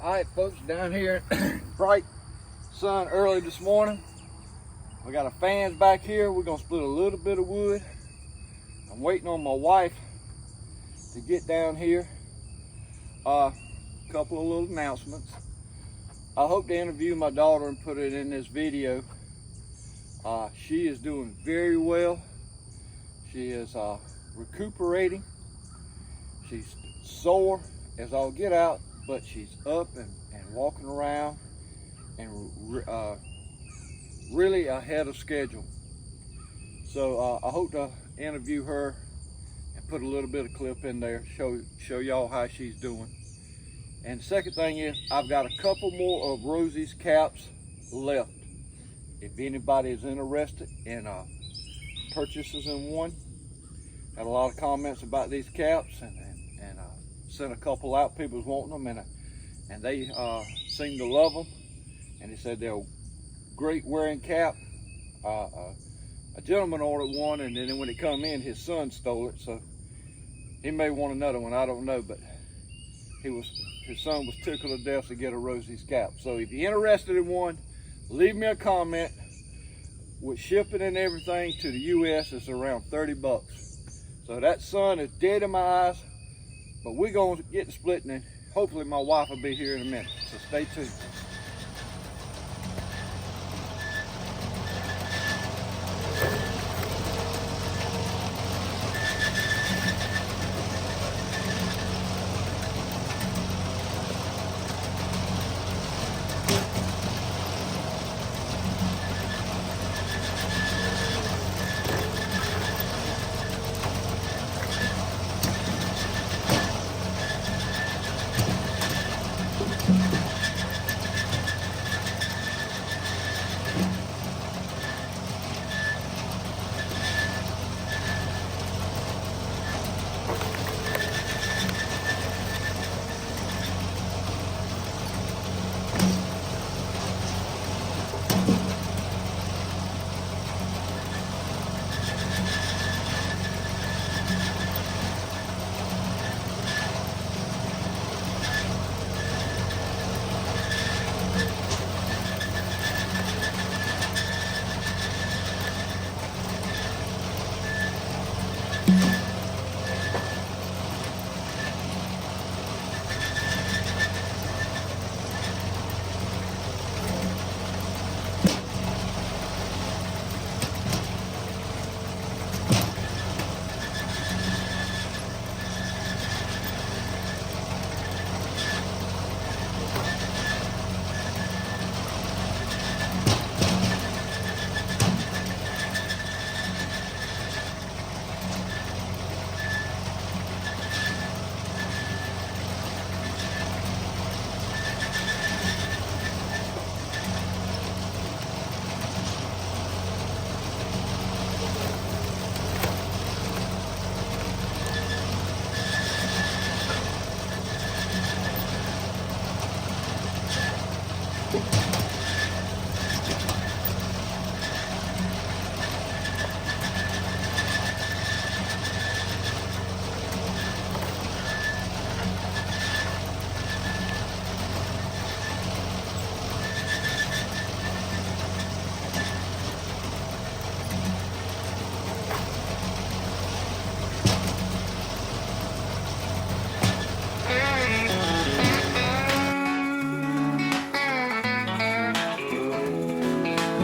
Alright folks, down here bright sun early this morning. We got our fans back here. We're gonna split a little bit of wood. I'm waiting on my wife to get down here. A couple of little announcements. I hope to interview my daughter and put it in this video. She is doing very well. She is recuperating. She's sore as all get out, but she's up and walking around and really ahead of schedule. So I hope to interview her and put a little bit of clip in there, show y'all how she's doing. And the second thing is, I've got a couple more of Rosie's caps left. If anybody is interested in purchasing one, had a lot of comments about these caps and sent a couple out. People was wanting them and they seem to love them. And they said they're a great wearing cap. A gentleman ordered one, and then when it come in, his son stole it. So he may want another one, I don't know, but his son was tickled to death to get a Rosie's cap. So if you're interested in one, leave me a comment. With shipping and everything to the US, it's around 30 bucks. So that sun is dead in my eyes, but we're gonna get to splitting it. Hopefully my wife will be here in a minute, so stay tuned.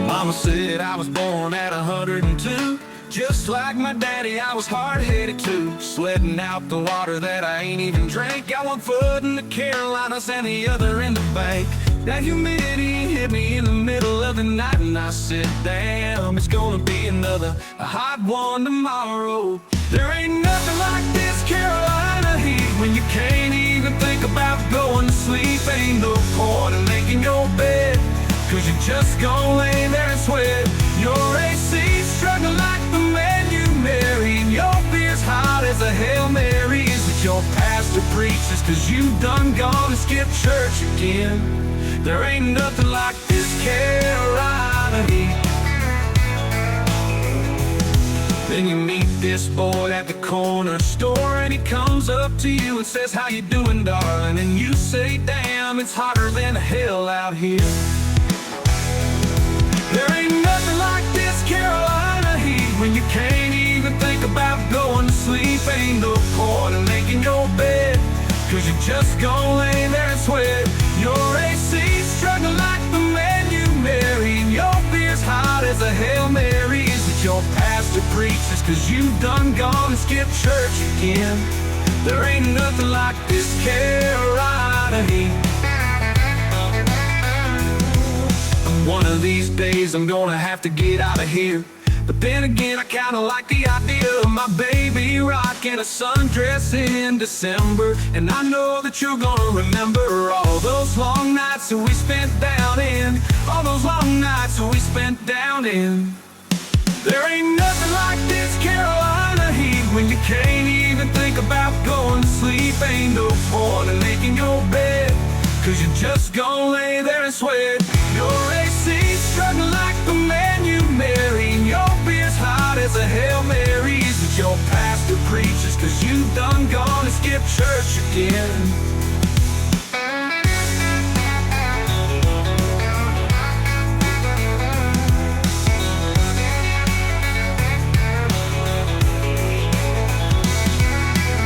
Mama said I was born at 102. Just like my daddy, I was hard-headed too. Sweating out the water that I ain't even drank. Got one foot in the Carolinas and the other in the bank. That humidity hit me in the middle of the night, and I said, damn, it's gonna be another hot one tomorrow. There ain't nothing like this Carolina heat when you can't even think about going to sleep. Ain't no point in making your bed, 'cause you just gonna lay there and sweat. Your AC's struggling like the man you married. Your beer's hot as a Hail Mary. Is it your pastor preaches 'cause you done gone and skipped church again? There ain't nothing like this Carolina heat. Then you meet this boy at the corner store, and he comes up to you and says, how you doing, darling? And you say, damn, summertime, it's hotter than hell out here. There ain't nothing like this Carolina heat when you can't even think about going to sleep. Ain't no point in making your bed, cause you just gon' lay there and sweat. Your AC's struggling like the man you marry, and your beer's hot as a Hail Mary. Is it your pastor preaches cause you done gone and skipped church again? There ain't nothing like this Carolina heat. One of these days I'm gonna have to get out of here, but then again I kinda like the idea of my baby rocking a sundress in December. And I know that you're gonna remember all those long nights that we spent down in, all those long nights that we spent down in. There ain't nothing like this Carolina heat when you can't even think about going to sleep. Ain't no point in making your bed, cause you just gon' lay there and sweat. Your AC's struggling like the man you marry, and your beer's hot as a Hail Mary. Is it your pastor preaches cause you done gone and skipped church again?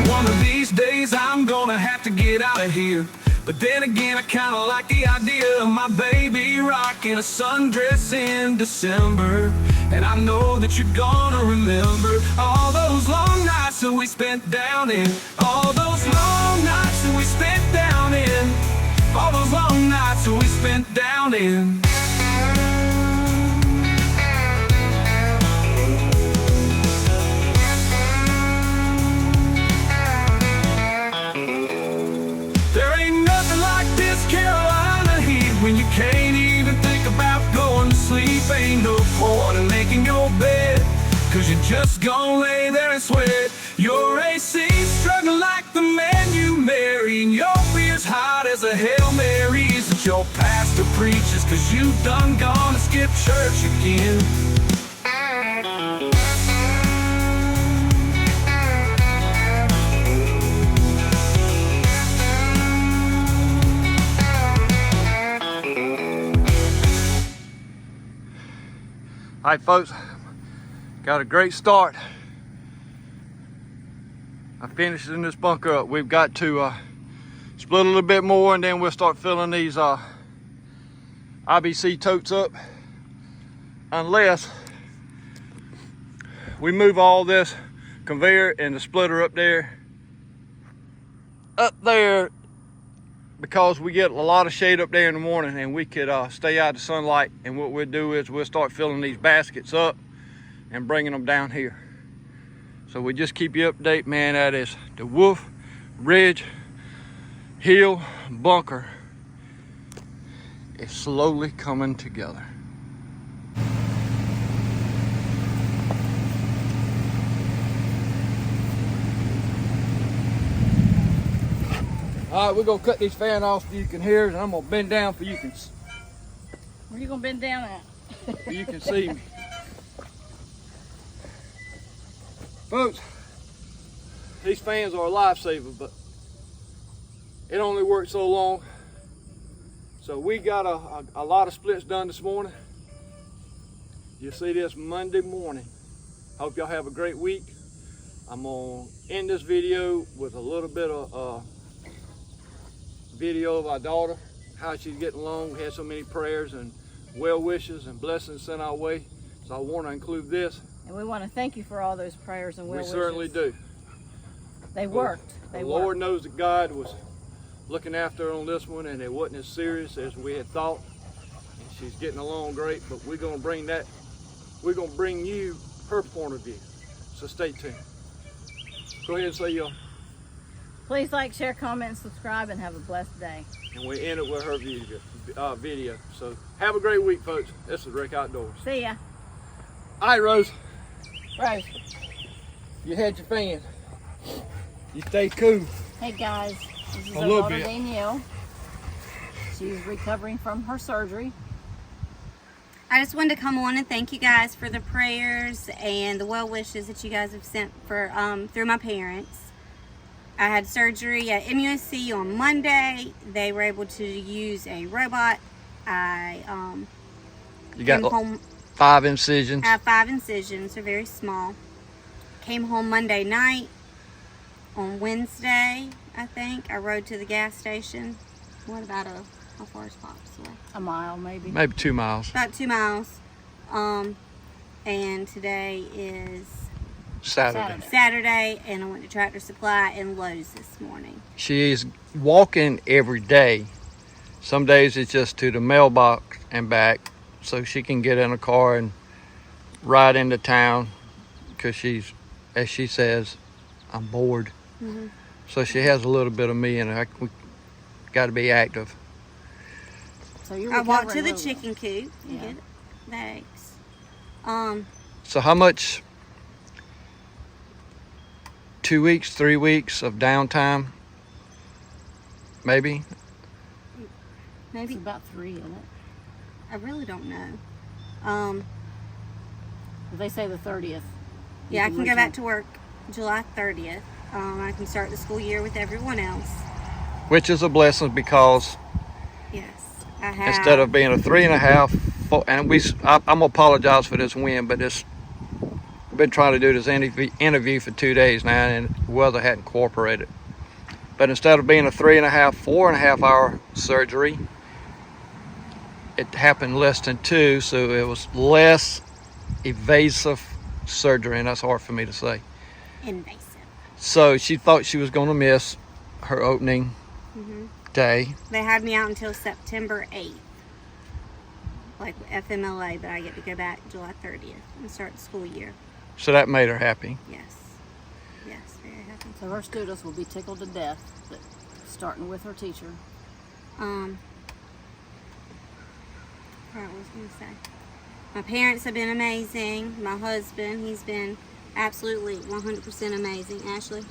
One of these days I'm gonna have to get out of here, but then again I kinda like the idea of my baby rocking a sundress in December. And I know that you're gonna remember all those long nights that we spent down in, all those long nights that we spent down in, all those long nights that we spent down in. Carolina heat when you can't even think about going to sleep. Ain't no point in making your bed, cause you just gon' lay there and sweat. Your AC's struggling like the man you marry, and your beer's hot as a Hail Mary. Is it your pastor preaches cause you done gone and skipped church again? All right, folks, got a great start. I finished in this bunker up. We've got to split a little bit more, and then we'll start filling these IBC totes up, unless we move all this conveyor and the splitter up there, because we get a lot of shade up there in the morning, and we could stay out of the sunlight. And what we'll do is we'll start filling these baskets up and bringing them down here. So we just keep you updated, man. That is the Wolfe Ridge Hill bunker is slowly coming together. All right, we're gonna cut these fan off so you can hear, and I'm gonna bend down so you can. Where you gonna bend down at? So you can see me, folks. These fans are a lifesaver, but it only works so long. So we got a lot of splits done this morning. You'll see this Monday morning. Hope y'all have a great week. I'm gonna end this video with a little bit of video of our daughter, how she's getting along. We had so many prayers and well wishes and blessings sent our way, so I want to include this. And we want to thank you for all those prayers and well wishes. We certainly do. They worked. The Lord knows that God was looking after her on this one, and it wasn't as serious as we had thought. And she's getting along great, but we're gonna bring you her point of view. So stay tuned. Go ahead and say your. Please like, share, comment, and subscribe, and have a blessed day. And we end it with her video. So have a great week, folks. This is Rick Outdoors. See ya. All right, Rose. Rose. You had your fan. You stay cool. Hey guys, this is A our little daughter bit. Danielle. She's recovering from her surgery. I just wanted to come on and thank you guys for the prayers and the well wishes that you guys have sent for through my parents. I had surgery at MUSC on Monday. They were able to use a robot. I You got came home. 5 incisions. I have 5 incisions. They're very small. Came home Monday night. On Wednesday, I think, I rode to the gas station. What about how far is Pops away? A mile, maybe. Maybe 2 miles. About 2 miles. And today is Saturday, and I went to Tractor Supply and Lowe's this morning. She is walking every day. Some days it's just to the mailbox and back, so she can get in a car and ride into town, because she's, as she says, I'm bored. Mm-hmm. So she has a little bit of me in her. We got to be active. So you're I walked to recovering the really chicken coop and Yeah. get the eggs. So how much? 2 weeks, 3 weeks of downtime? Maybe? well. Maybe. It's about 3, isn't it? I really don't know. They say the 30th. Yeah, I can go back to work July 30th. I can start the school year with everyone else. Which is a blessing, because Yes, I have. instead of being a 3.5, 4, and I'm gonna apologize for this wind, but I've been trying to do this interview for 2 days now, and the weather hadn't cooperated. But instead of being a 3.5, 4.5 hour surgery, it happened less than 2, so it was less evasive surgery, and that's hard for me to say. Invasive. So she thought she was going to miss her opening day. They had me out until September 8th, like FMLA, but I get to go back July 30th and start the school year. So that made her happy. Yes. Yes, very happy. So her students will be tickled to death, that starting with her teacher. What was I going to say? My parents have been amazing. My husband, he's been absolutely 100% amazing. Ashley?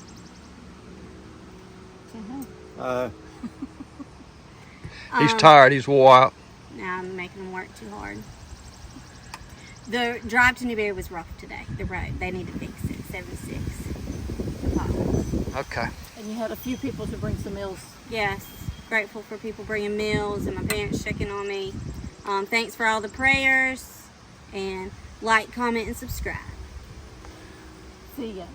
He's tired. He's wore out. Now I'm making them work too hard. The drive to Newberry was rough today. The road, they need to fix it. 76. The potholes. Okay. And you had a few people to bring some meals. Yes, grateful for people bringing meals and my parents checking on me. Thanks for all the prayers, and like, comment, and subscribe. See ya.